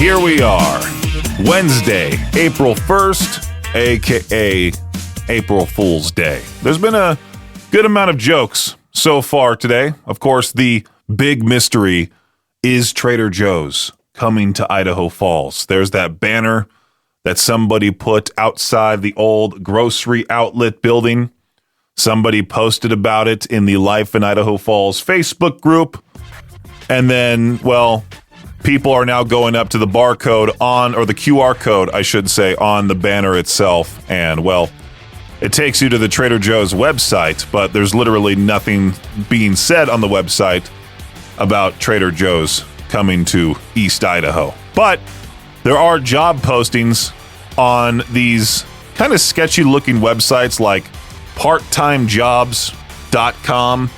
here we are, Wednesday, April 1st, aka April Fool's Day. There's been a good amount of jokes so far today. Of course, the big mystery is Trader Joe's coming to Idaho Falls. There's that banner that somebody put outside the old grocery outlet building. Somebody posted about it in the Life in Idaho Falls Facebook group. And then, well, people are now going up to the barcode on, or the QR code, I should say, on the banner itself. And, well, it takes you to the Trader Joe's website, but there's literally nothing being said on the website about Trader Joe's coming to East Idaho. But there are job postings on these kind of sketchy looking websites like parttimejobs.com,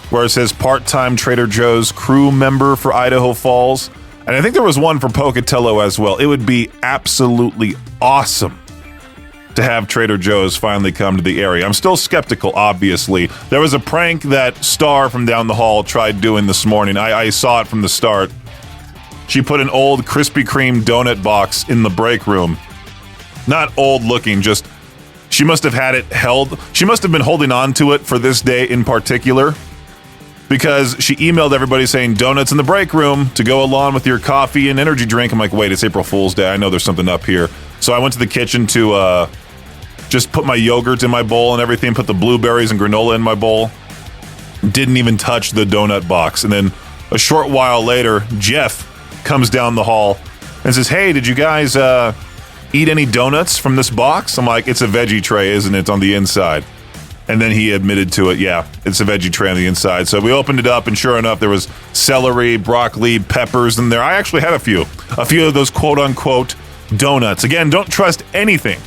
where it says part-time Trader Joe's crew member for Idaho Falls. And I think there was one for Pocatello as well. It would be absolutely awesome to have Trader Joe's finally come to the area. I'm still skeptical, obviously. There was a prank that Star from down the hall tried doing this morning. I saw it from the start. She put an old Krispy Kreme donut box in the break room. Not old looking, just she must have had it held. She must have been holding on to it for this day in particular, because she emailed everybody saying donuts in the break room to go along with your coffee and energy drink. I'm like, wait, it's April Fool's Day. I know there's something up here. So I went to the kitchen to just put my yogurt in my bowl and everything, put the blueberries and granola in my bowl. Didn't even touch the donut box. And then a short while later, Jeff comes down the hall and says, hey, did you guys eat any donuts from this box? I'm like, it's a veggie tray, isn't it, on the inside? And then he admitted to it, yeah, it's a veggie tray on the inside. So we opened it up, and sure enough, there was celery, broccoli, peppers in there. I actually had a few of those quote-unquote donuts. Again, don't trust anything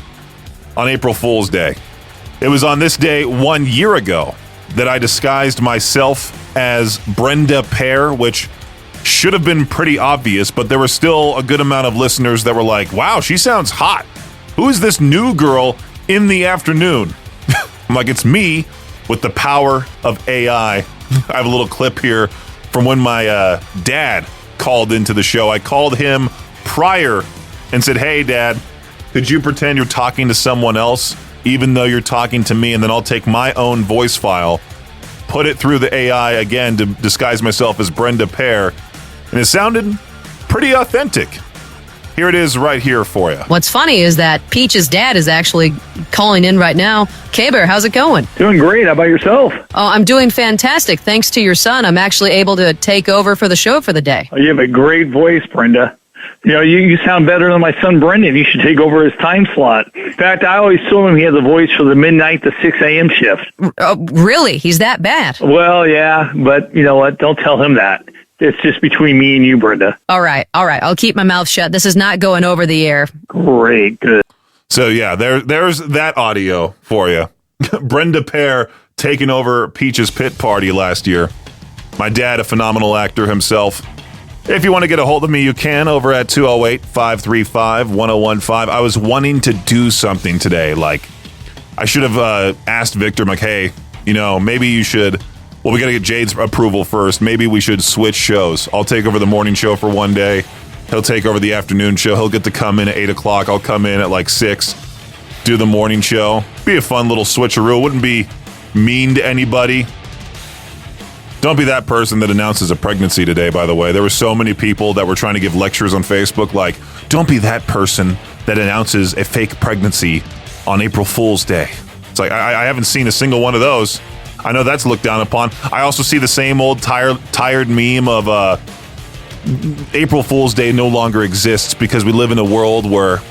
on April Fool's Day. It was on this day 1 year ago that I disguised myself as Brenda Pear, which should have been pretty obvious, but there were still a good amount of listeners that were like, wow, she sounds hot. Who is this new girl in the afternoon? I'm like, it's me with the power of AI. I have a little clip here from when my dad called into the show. I called him prior and said, hey, Dad, could you pretend you're talking to someone else, even though you're talking to me? And then I'll take my own voice file, put it through the AI again to disguise myself as Brenda Pear. And it sounded pretty authentic. Here it is right here for you. What's funny is that Peach's dad is actually calling in right now. K-Bear, how's it going? Doing great. How about yourself? Oh, I'm doing fantastic. Thanks to your son, I'm actually able to take over for the show for the day. Oh, you have a great voice, Brenda. You know, you sound better than my son, Brendan. You should take over his time slot. In fact, I always told him he has a voice for the midnight to 6 a.m. shift. Really? He's that bad? Well, yeah, but you know what? Don't tell him that. It's just between me and you, Brenda. All right. I'll keep my mouth shut. This is not going over the air. Great. Good. So, yeah, there's that audio for you. Brenda Pear taking over Peach's Pit Party last year. My dad, a phenomenal actor himself. If you want to get a hold of me, you can over at 208-535-1015. I was wanting to do something today. Like, I should have asked Victor, I'm like, hey, you know, maybe you should... Well, we got to get Jade's approval first. Maybe we should switch shows. I'll take over the morning show for one day. He'll take over the afternoon show. He'll get to come in at 8 o'clock. I'll come in at like 6, do the morning show. Be a fun little switcheroo. Wouldn't be mean to anybody. Don't be that person that announces a pregnancy today, by the way. There were so many people that were trying to give lectures on Facebook like, don't be that person that announces a fake pregnancy on April Fool's Day. It's like, I haven't seen a single one of those. I know that's looked down upon. I also see the same old tired meme of April Fool's Day no longer exists because we live in a world where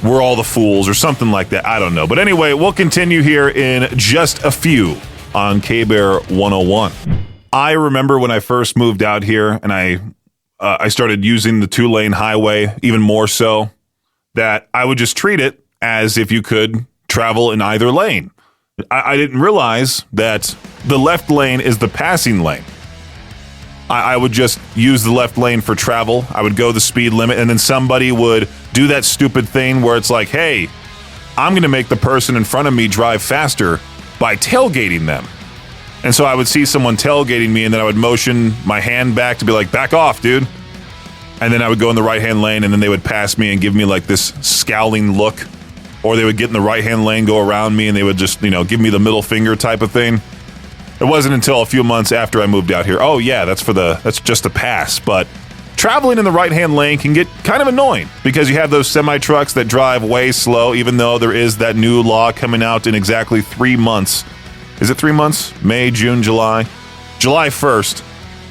we're all the fools or something like that. I don't know. But anyway, we'll continue here in just a few on K-Bear 101. I remember when I first moved out here and I started using the 2-lane highway even more so, that I would just treat it as if you could travel in either lane. I didn't realize that the left lane is the passing lane. I would just use the left lane for travel. I would go the speed limit, and then somebody would do that stupid thing where it's like, hey, I'm going to make the person in front of me drive faster by tailgating them. And so I would see someone tailgating me, and then I would motion my hand back to be like, back off, dude. and then I would go in the right-hand lane, and then they would pass me and give me like this scowling look, or they would get in the right-hand lane, go around me, and they would just, give me the middle finger type of thing. It wasn't until a few months after I moved out here. Oh yeah, that's just a pass. But traveling in the right-hand lane can get kind of annoying because you have those semi-trucks that drive way slow, even though there is that new law coming out in exactly 3 months. Is it 3 months? May, June, July? July 1st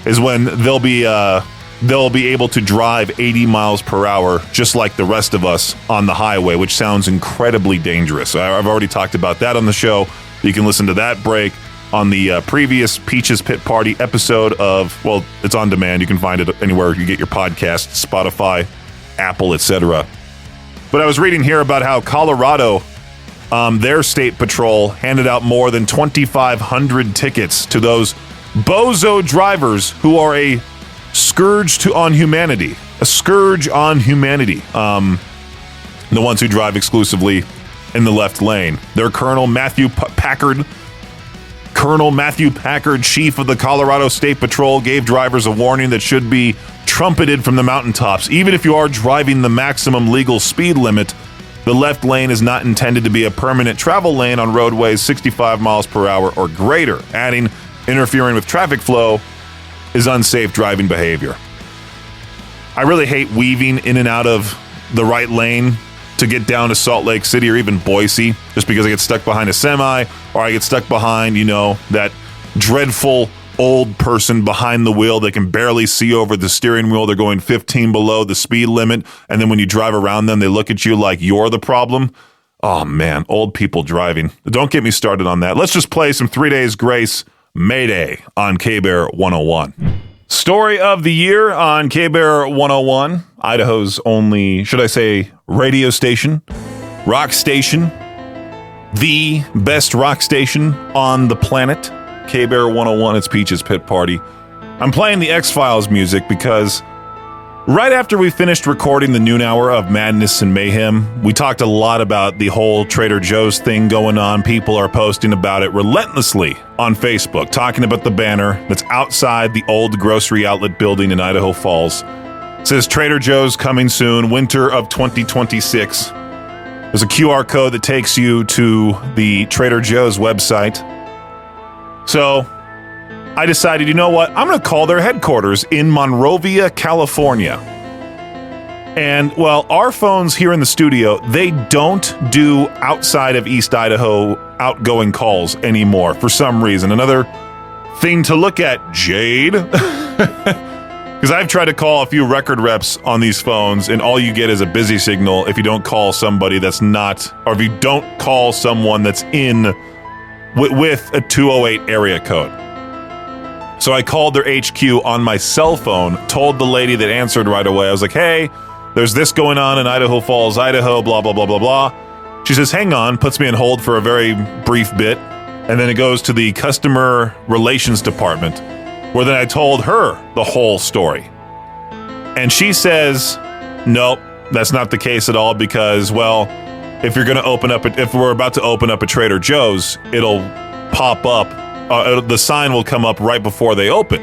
is when they'll be able to drive 80 miles per hour, just like the rest of us on the highway, which sounds incredibly dangerous. I've already talked about that on the show. You can listen to that break on the previous Peaches Pit Party episode of, it's on demand. You can find it anywhere you get your podcasts, Spotify, Apple, etc. But I was reading here about how Colorado, their state patrol handed out more than 2,500 tickets to those bozo drivers who are a scourge on humanity. A scourge on humanity. The ones who drive exclusively in the left lane. Their Colonel Matthew Packard, chief of the Colorado State Patrol, gave drivers a warning that should be trumpeted from the mountaintops. Even if you are driving the maximum legal speed limit, the left lane is not intended to be a permanent travel lane on roadways 65 miles per hour or greater, adding, interfering with traffic flow is unsafe driving behavior. I really hate weaving in and out of the right lane to get down to Salt Lake City or even Boise, just because I get stuck behind a semi, or I get stuck behind, that dreadful old person behind the wheel that can barely see over the steering wheel. They're going 15 below the speed limit, and then when you drive around them, they look at you like you're the problem. Oh man, old people driving. Don't get me started on that. Let's just play some 3 Days Grace Mayday on K-Bear 101. Story of the year on K-Bear 101, Idaho's only, should I say, radio station, rock station, the best rock station on the planet. K-Bear 101, it's Peaches Pit Party. I'm playing the X-Files music because right after we finished recording the noon hour of Madness and Mayhem, we talked a lot about the whole Trader Joe's thing going on. People are posting about it relentlessly on Facebook, talking about the banner that's outside the old grocery outlet building in Idaho Falls. It says Trader Joe's coming soon, winter of 2026. There's a QR code that takes you to the Trader Joe's website. So I decided, you know what? I'm going to call their headquarters in Monrovia, California. And, our phones here in the studio, they don't do outside of East Idaho outgoing calls anymore for some reason. Another thing to look at, Jade. Because I've tried to call a few record reps on these phones, and all you get is a busy signal if you don't call somebody that's not, or if you don't call someone that's in with a 208 area code. So I called their HQ on my cell phone, told the lady that answered right away. I was like, hey, there's this going on in Idaho Falls, Idaho, blah, blah, blah, blah, blah. She says, hang on, puts me on hold for a very brief bit. And then it goes to the customer relations department, where then I told her the whole story. And she says, nope, that's not the case at all because, if you're going to open up, if we're about to open up a Trader Joe's, it'll pop up. The sign will come up right before they open.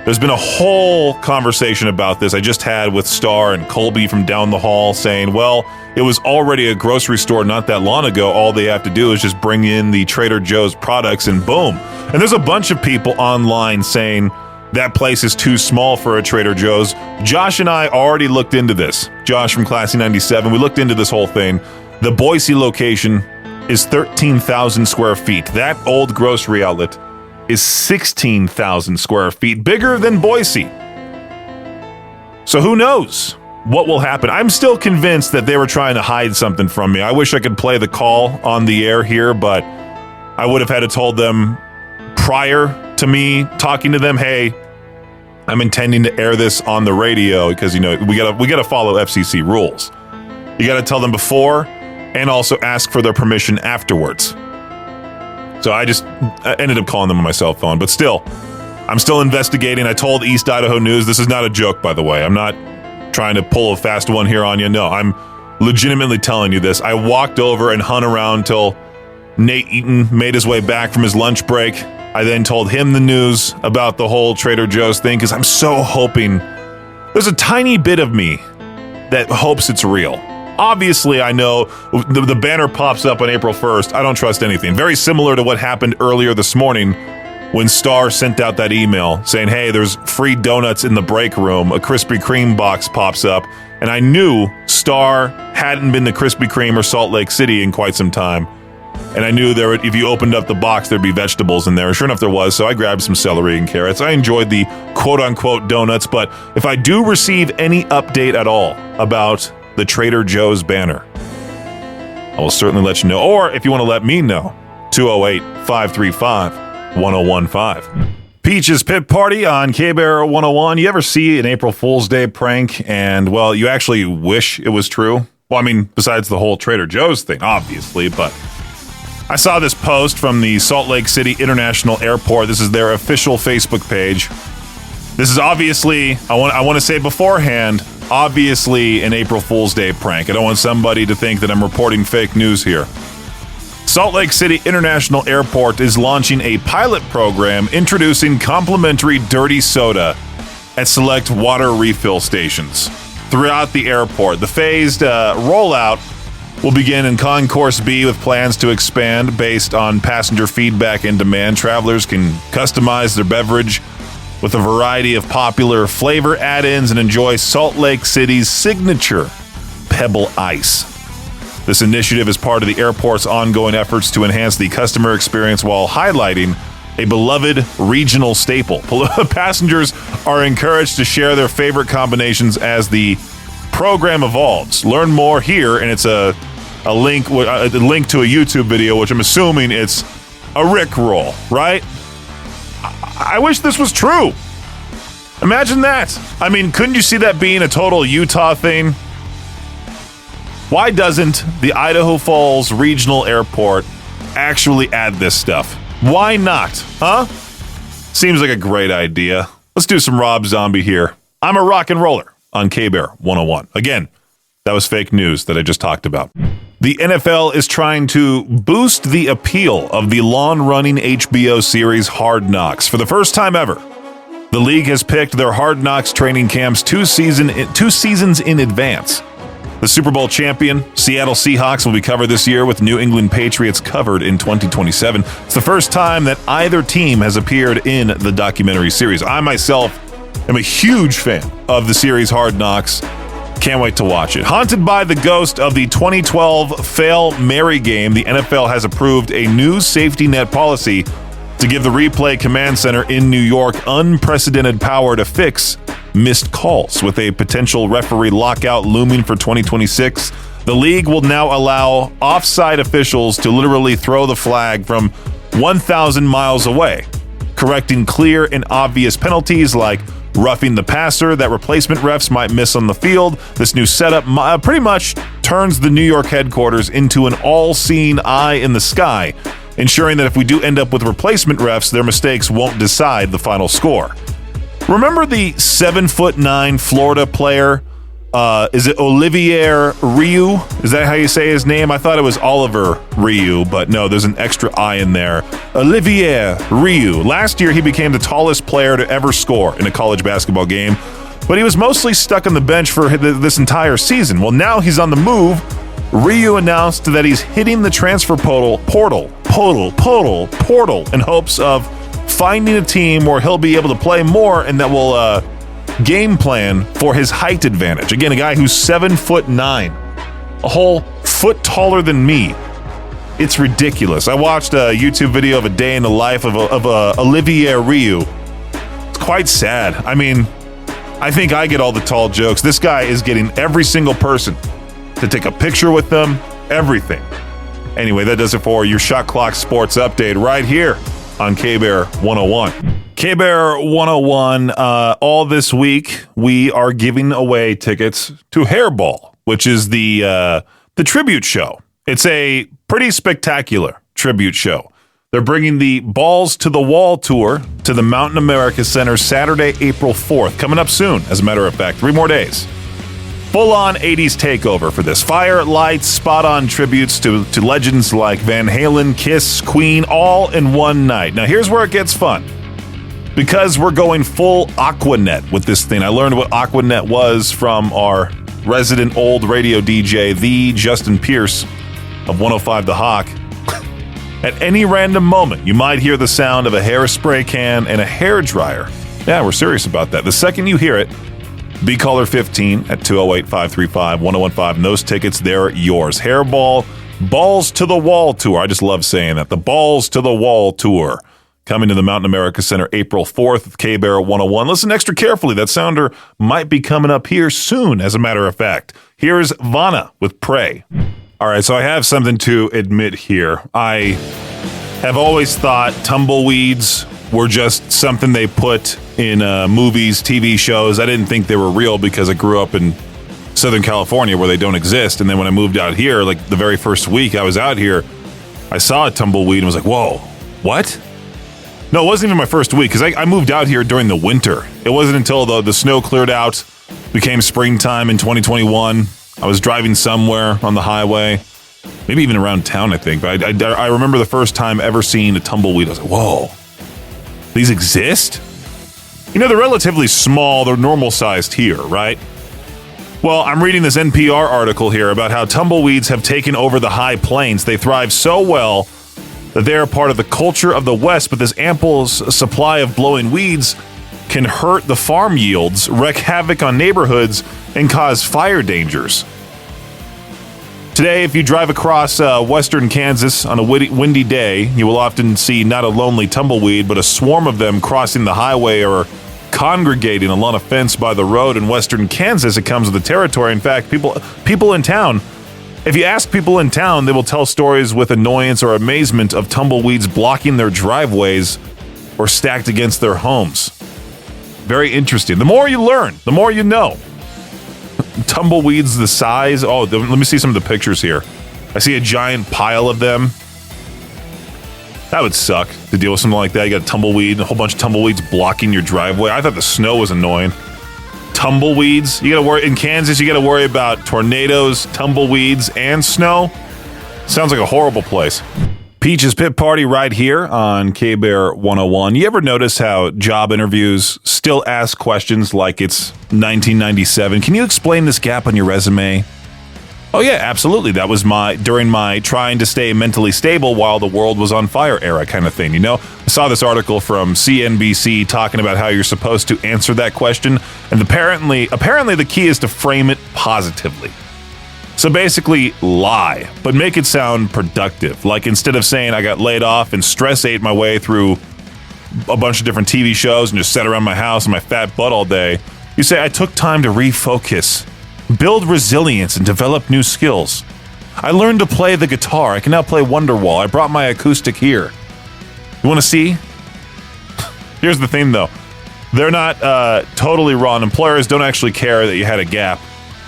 There's been a whole conversation about this I just had with Star and Colby from down the hall saying, it was already a grocery store not that long ago. All they have to do is just bring in the Trader Joe's products and boom. And there's a bunch of people online saying that place is too small for a Trader Joe's. Josh and I already looked into this. Josh from Classy 97, we looked into this whole thing. The Boise location is 13,000 square feet. That old grocery outlet is 16,000 square feet, bigger than Boise. So who knows what will happen? I'm still convinced that they were trying to hide something from me. I wish I could play the call on the air here, but I would have had to told them prior to me talking to them, hey, I'm intending to air this on the radio because, we gotta follow FCC rules. You gotta tell them before and also ask for their permission afterwards. So I ended up calling them on my cell phone, but still, I'm still investigating. I told East Idaho News, this is not a joke, by the way. I'm not trying to pull a fast one here on you. No, I'm legitimately telling you this. I walked over and hung around till Nate Eaton made his way back from his lunch break. I then told him the news about the whole Trader Joe's thing because I'm so hoping there's a tiny bit of me that hopes it's real. Obviously, I know the banner pops up on April 1st. I don't trust anything. Very similar to what happened earlier this morning when Star sent out that email saying, hey, there's free donuts in the break room. A Krispy Kreme box pops up. And I knew Star hadn't been to Krispy Kreme or Salt Lake City in quite some time. And I knew if you opened up the box, there'd be vegetables in there. Sure enough, there was. So I grabbed some celery and carrots. I enjoyed the quote-unquote donuts. But if I do receive any update at all about the Trader Joe's banner, I will certainly let you know. Or if you want to let me know, 208-535-1015. Peach's Pit Party on K-Bear 101. You ever see an April Fool's Day prank and, well, you actually wish it was true? Well, I mean, besides the whole Trader Joe's thing, obviously, but I saw this post from the Salt Lake City International Airport. This is their official Facebook page. This is obviously, I want to say beforehand, obviously an April Fool's Day prank. I don't want somebody to think that I'm reporting fake news here. Salt Lake City International Airport is launching a pilot program introducing complimentary dirty soda at select water refill stations throughout the airport. The phased rollout will begin in Concourse B with plans to expand based on passenger feedback and demand. Travelers can customize their beverage with a variety of popular flavor add-ins and enjoy Salt Lake City's signature Pebble Ice. This initiative is part of the airport's ongoing efforts to enhance the customer experience while highlighting a beloved regional staple. Passengers are encouraged to share their favorite combinations as the program evolves. Learn more here, and it's a link to a YouTube video, which I'm assuming it's a Rickroll, right? I wish this was true. Imagine that. I mean, couldn't you see that being a total Utah thing? Why doesn't the Idaho Falls Regional Airport actually add this stuff? Why not? Huh? Seems like a great idea. Let's do some Rob Zombie here. I'm a rock and roller on K-Bear 101. Again, that was fake news that I just talked about. The NFL is trying to boost the appeal of the long-running HBO series Hard Knocks. For the first time ever, the league has picked their Hard Knocks training camps two seasons in advance. The Super Bowl champion, Seattle Seahawks, will be covered this year with New England Patriots covered in 2027. It's the first time that either team has appeared in the documentary series. I myself am a huge fan of the series Hard Knocks. Can't wait to watch it. Haunted by the ghost of the 2012 Fail Mary game, the NFL has approved a new safety net policy to give the replay command center in New York unprecedented power to fix missed calls. With a potential referee lockout looming for 2026, the league will now allow offside officials to literally throw the flag from 1,000 miles away, correcting clear and obvious penalties like roughing the passer that replacement refs might miss on the field. This new setup pretty much turns the New York headquarters into an all-seeing eye in the sky, ensuring that if we do end up with replacement refs, their mistakes won't decide the final score. Remember the 7'9" Florida player? Is it Olivier Ryu? Is that how you say his name? I thought it was Oliver Ryu, but no, there's an extra I in there. Olivier Ryu. Last year, he became the tallest player to ever score in a college basketball game, but he was mostly stuck on the bench for this entire season. Well, now he's on the move. Ryu announced that he's hitting the transfer portal in hopes of finding a team where he'll be able to play more and that will game plan for his height advantage. Again, a guy who's 7'9", a whole foot taller than me. It's ridiculous. I watched a YouTube video of a day in the life of Olivier Ryu. It's quite sad. I mean, I think I get all the tall jokes. This guy is getting every single person to take a picture with them, everything. Anyway, that does it for your Shot Clock Sports Update right here on K-Bear 101. K-Bear 101, all this week, we are giving away tickets to Hairball, which is the tribute show. It's a pretty spectacular tribute show. They're bringing the Balls to the Wall tour to the Mountain America Center Saturday, April 4th. Coming up soon, as a matter of fact, 3 more days. Full-on 80s takeover for this. Fire, lights, spot-on tributes to legends like Van Halen, Kiss, Queen, all in one night. Now, here's where it gets fun. because we're going full Aquanet with this thing. I learned what Aquanet was from our resident old radio DJ, the Justin Pierce of 105 The Hawk. At any random moment, you might hear the sound of a hairspray can and a hairdryer. Yeah, we're serious about that. The second you hear it, be caller 15 at 208-535-1015. And those tickets, they're yours. Hairball Balls to the Wall Tour. I just love saying that. The Balls to the Wall Tour. Coming to the Mountain America Center April 4th with K-Bear 101. Listen extra carefully. That sounder might be coming up here soon, as a matter of fact. Here's Vanna with Pray. All right, so I have something to admit here. I have always thought tumbleweeds were just something they put in movies, TV shows. I didn't think they were real because I grew up in Southern California where they don't exist. And then when I moved out here, like the very first week I was out here, I saw a tumbleweed and was like, whoa, what? No, it wasn't even my first week because I moved out here during the winter. It wasn't until the snow cleared out, became springtime in 2021. I was driving somewhere on the highway, maybe even around town, I think. But I remember the first time ever seeing a tumbleweed. I was like, whoa, these exist? You know, they're relatively small. They're normal sized here, right? Well, I'm reading this NPR article here about how tumbleweeds have taken over the high plains. They thrive so well that they are part of the culture of the West, but this ample supply of blowing weeds can hurt the farm yields, wreak havoc on neighborhoods, and cause fire dangers. Today, if you drive across western Kansas on a windy day, you will often see not a lonely tumbleweed, but a swarm of them crossing the highway or congregating along a fence by the road. In western Kansas, it comes with the territory. In fact, people in town, if you ask people in town, they will tell stories with annoyance or amazement of tumbleweeds blocking their driveways or stacked against their homes. Very interesting. The more you learn, the more you know. Tumbleweeds, the size. Oh, let me see some of the pictures here. I see a giant pile of them. That would suck to deal with something like that. You got a tumbleweed, a whole bunch of tumbleweeds blocking your driveway. I thought the snow was annoying. Tumbleweeds. You got to worry in Kansas. You got to worry about tornadoes, tumbleweeds, and snow. Sounds like a horrible place. Peach's Pit Party right here on K-Bear 101. You ever notice how job interviews still ask questions like it's 1997? Can you explain this gap on your resume? Oh yeah, absolutely. That was during my trying to stay mentally stable while the world was on fire era kind of thing. You know, I saw this article from CNBC talking about how you're supposed to answer that question, and apparently the key is to frame it positively. So basically, lie, but make it sound productive. Like instead of saying I got laid off and stress ate my way through a bunch of different TV shows and just sat around my house and my fat butt all day, you say I took time to refocus, build resilience, and develop new skills. I learned to play the guitar. I can now play Wonderwall. I brought my acoustic here. You want to see? Here's the thing, though. They're not totally wrong. Employers don't actually care that you had a gap.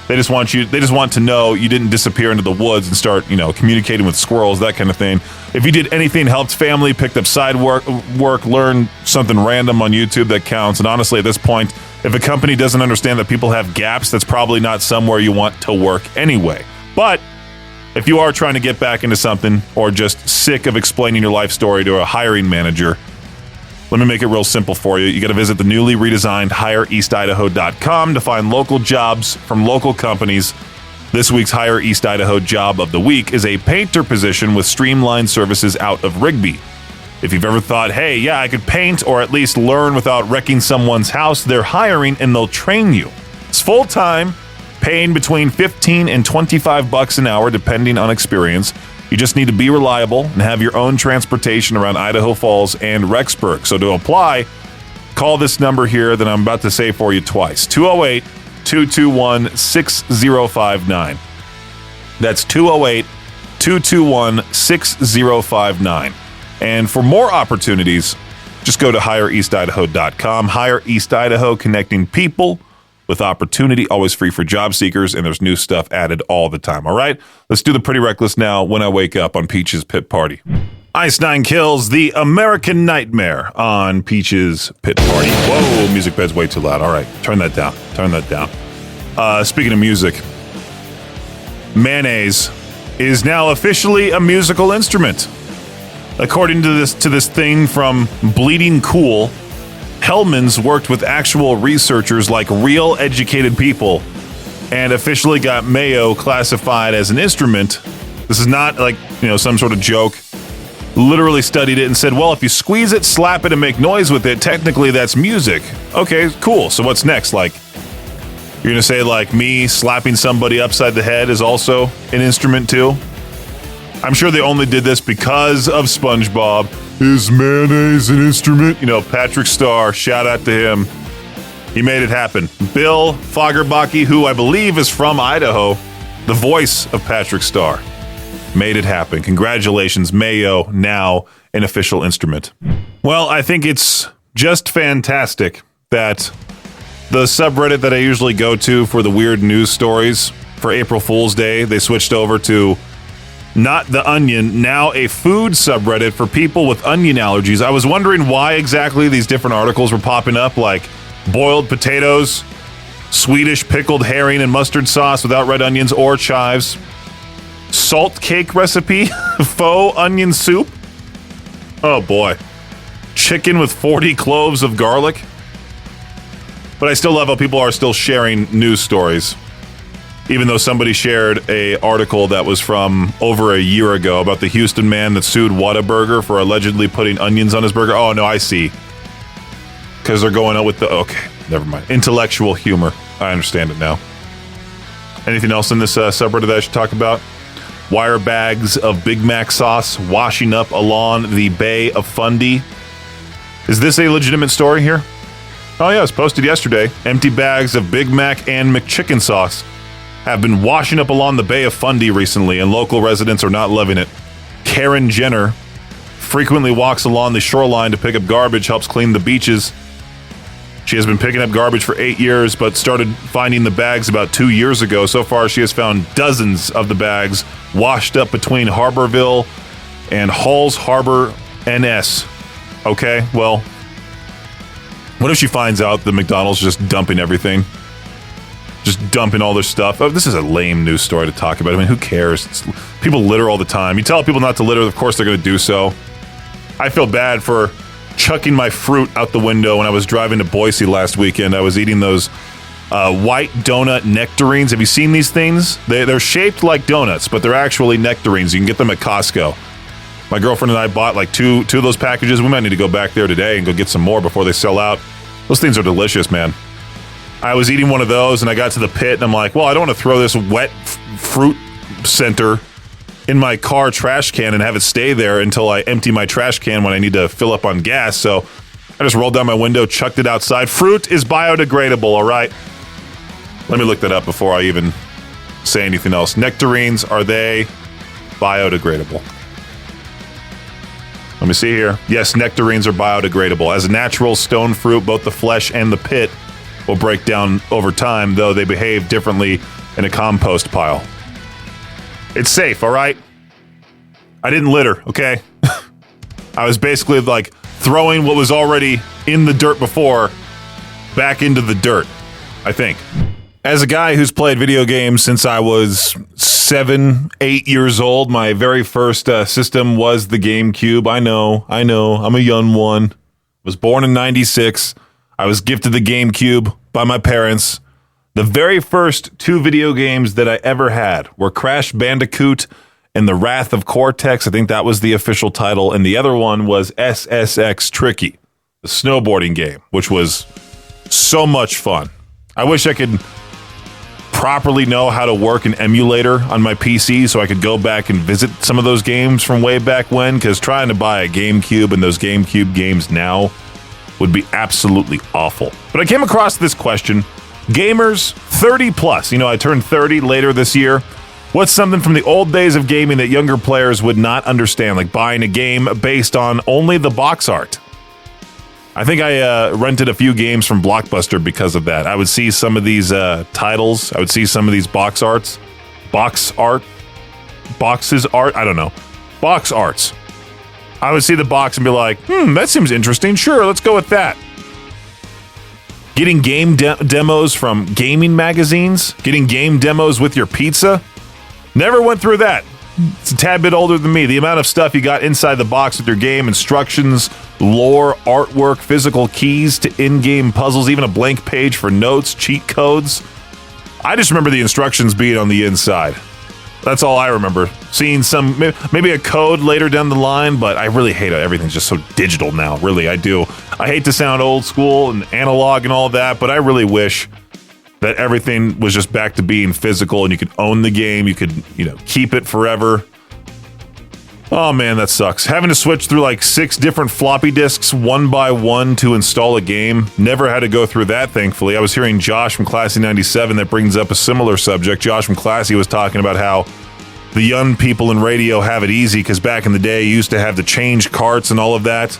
They just want to know you didn't disappear into the woods and start, communicating with squirrels, that kind of thing. If you did anything, helped family, picked up side work, learned something random on YouTube, that counts. And honestly, at this point, if a company doesn't understand that people have gaps, that's probably not somewhere you want to work anyway. But if you are trying to get back into something or just sick of explaining your life story to a hiring manager, let me make it real simple for you. You got to visit the newly redesigned HireEastIdaho.com to find local jobs from local companies. This week's Hire East Idaho Job of the Week is a painter position with streamlined services out of Rigby. If you've ever thought, hey, yeah, I could paint or at least learn without wrecking someone's house, they're hiring and they'll train you. It's full-time, paying between $15 and $25 an hour depending on experience. You just need to be reliable and have your own transportation around Idaho Falls and Rexburg. So to apply, call this number here that I'm about to say for you twice. 208-221-6059. That's 208-221-6059. And for more opportunities, just go to HireEastIdaho.com. Hire East Idaho, connecting people with opportunity, always free for job seekers, and there's new stuff added all the time. All right, let's do the Pretty Reckless now. When I Wake Up on Peach's Pit Party. Ice Nine Kills The American Nightmare on Peach's Pit Party. Whoa, music bed's way too loud. All right, turn that down. Speaking of music, mayonnaise is now officially a musical instrument. According to this thing from Bleeding Cool, Hellman's worked with actual researchers, like real educated people, and officially got Mayo classified as an instrument. This is not like, some sort of joke. Literally studied it and said, well, if you squeeze it, slap it, and make noise with it, technically that's music. Okay, cool. So what's next? Like, you're going to say, like, me slapping somebody upside the head is also an instrument too? I'm sure they only did this because of SpongeBob. Is mayonnaise an instrument? Patrick Star, shout out to him. He made it happen. Bill Fagerbakke, who I believe is from Idaho, the voice of Patrick Star, made it happen. Congratulations, Mayo, now an official instrument. Well, I think it's just fantastic that the subreddit that I usually go to for the weird news stories for April Fool's Day, they switched over to Not the Onion, now a food subreddit for people with onion allergies. I was wondering why exactly these different articles were popping up, like boiled potatoes, Swedish pickled herring and mustard sauce without red onions or chives, salt cake recipe, faux onion soup. Oh boy. Chicken with 40 cloves of garlic. But I still love how people are still sharing news stories. Even though somebody shared a article that was from over a year ago about the Houston man that sued Whataburger for allegedly putting onions on his burger. Oh, no, I see. Because they're going out with the... Okay, never mind. Intellectual humor. I understand it now. Anything else in this subreddit that I should talk about? Wire bags of Big Mac sauce washing up along the Bay of Fundy. Is this a legitimate story here? Oh, yeah, it was posted yesterday. Empty bags of Big Mac and McChicken sauce have been washing up along the Bay of Fundy recently, and local residents are not loving it. Karen Jenner frequently walks along the shoreline to pick up garbage, helps clean the beaches. She has been picking up garbage for 8 years, but started finding the bags about 2 years ago. So far, she has found dozens of the bags washed up between Harborville and Halls Harbor, NS. Okay, well, what if she finds out that McDonald's just dumping everything? Just dumping all their stuff. Oh, this is a lame news story to talk about. I mean, who cares? People litter all the time. You tell people not to litter, of course they're going to do so. I feel bad for chucking my fruit out the window when I was driving to Boise last weekend. I was eating those white donut nectarines. Have you seen these things? They're shaped like donuts, but they're actually nectarines. You can get them at Costco. My girlfriend and I bought like two of those packages. We might need to go back there today and go get some more before they sell out. Those things are delicious, man. I was eating one of those and I got to the pit and I'm like, well, I don't want to throw this wet fruit center in my car trash can and have it stay there until I empty my trash can when I need to fill up on gas. So I just rolled down my window, chucked it outside. Fruit is biodegradable, all right? Let me look that up before I even say anything else. Nectarines, are they biodegradable? Let me see here. Yes, nectarines are biodegradable. As a natural stone fruit, both the flesh and the pit will break down over time, though they behave differently in a compost pile. It's safe, all right? I didn't litter, okay? I was basically like throwing what was already in the dirt before back into the dirt, I think. As a guy who's played video games since I was 7, 8 years old, my very first system was the GameCube. I know, I'm a young one. Was born in 96. I was gifted the GameCube by my parents. The very first 2 video games that I ever had were Crash Bandicoot and The Wrath of Cortex. I think that was the official title. And the other one was SSX Tricky, the snowboarding game, which was so much fun. I wish I could properly know how to work an emulator on my PC so I could go back and visit some of those games from way back when, because trying to buy a GameCube and those GameCube games now would be absolutely awful. But I came across this question. Gamers 30 plus, I turned 30 later this year. What's something from the old days of gaming that younger players would not understand, like buying a game based on only the box art? I think I rented a few games from Blockbuster because of that. I would see some of these titles. I would see some of these box arts. Box art? Boxes art? I don't know. Box arts. I would see the box and be like, that seems interesting. Sure, let's go with that. Getting game demos from gaming magazines. Getting game demos with your pizza. Never went through that. It's a tad bit older than me. The amount of stuff you got inside the box with your game, instructions, lore, artwork, physical keys to in-game puzzles, even a blank page for notes, cheat codes. I just remember the instructions being on the inside. That's all I remember. Seeing some, maybe a code later down the line, but I really hate it. Everything's just so digital now. Really, I do. I hate to sound old school and analog and all that, but I really wish that everything was just back to being physical and you could own the game. You could, keep it forever. Oh man, that sucks. Having to switch through like 6 different floppy disks one by one to install a game. Never had to go through that, thankfully. I was hearing Josh from Classy 97 that brings up a similar subject. Josh from Classy was talking about how the young people in radio have it easy because back in the day you used to have to change carts and all of that.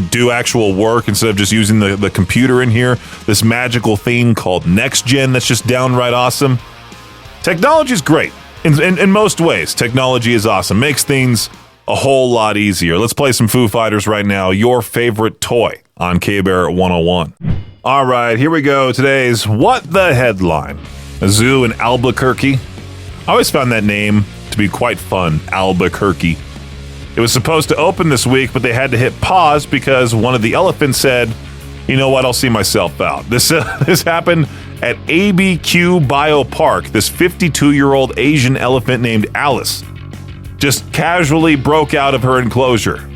Do actual work instead of just using the computer in here. This magical thing called Next Gen that's just downright awesome. Technology is great. In most ways, technology is awesome. Makes things a whole lot easier. Let's play some Foo Fighters right now. Your favorite toy on K-Bear 101. All right, here we go. Today's What the Headline. A zoo in Albuquerque. I always found that name to be quite fun, Albuquerque. It was supposed to open this week, but they had to hit pause because one of the elephants said, you know what, I'll see myself out. This happened at ABQ Biopark. This 52-year-old Asian elephant named Alice just casually broke out of her enclosure.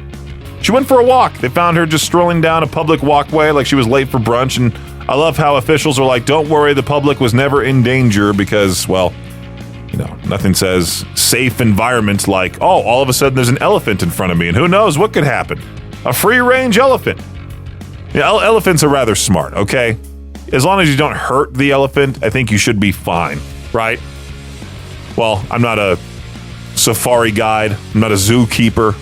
She went for a walk. They found her just strolling down a public walkway like she was late for brunch, and I love how officials are like, don't worry, the public was never in danger because, well, nothing says safe environment like, oh, all of a sudden there's an elephant in front of me, and who knows what could happen. A free-range elephant. Elephants are rather smart, okay? As long as you don't hurt the elephant, I think you should be fine, right? Well, I'm not a safari guide. I'm not a zookeeper.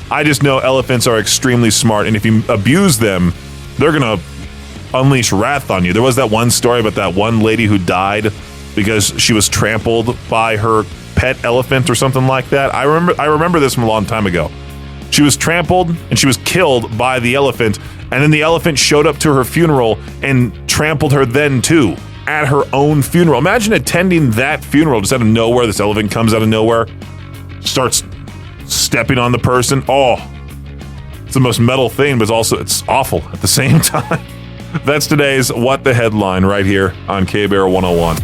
I just know elephants are extremely smart, and if you abuse them, they're going to unleash wrath on you. There was that one story about that one lady who died because she was trampled by her pet elephant or something like that. I remember this from a long time ago. She was trampled and she was killed by the elephant, and then the elephant showed up to her funeral and trampled her then too at her own funeral. Imagine attending that funeral just out of nowhere. This elephant comes out of nowhere, starts stepping on the person. Oh, it's the most metal thing, but it's awful at the same time. That's today's What the Headline right here on K-Bear 101.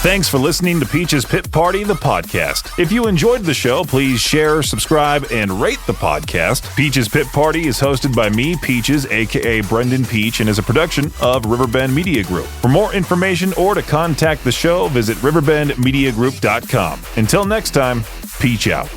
Thanks for listening to Peach's Pit Party, the podcast. If you enjoyed the show, please share, subscribe, and rate the podcast. Peach's Pit Party is hosted by me, Peaches, a.k.a. Brendan Peach, and is a production of Riverbend Media Group. For more information or to contact the show, visit riverbendmediagroup.com. Until next time, Peach out.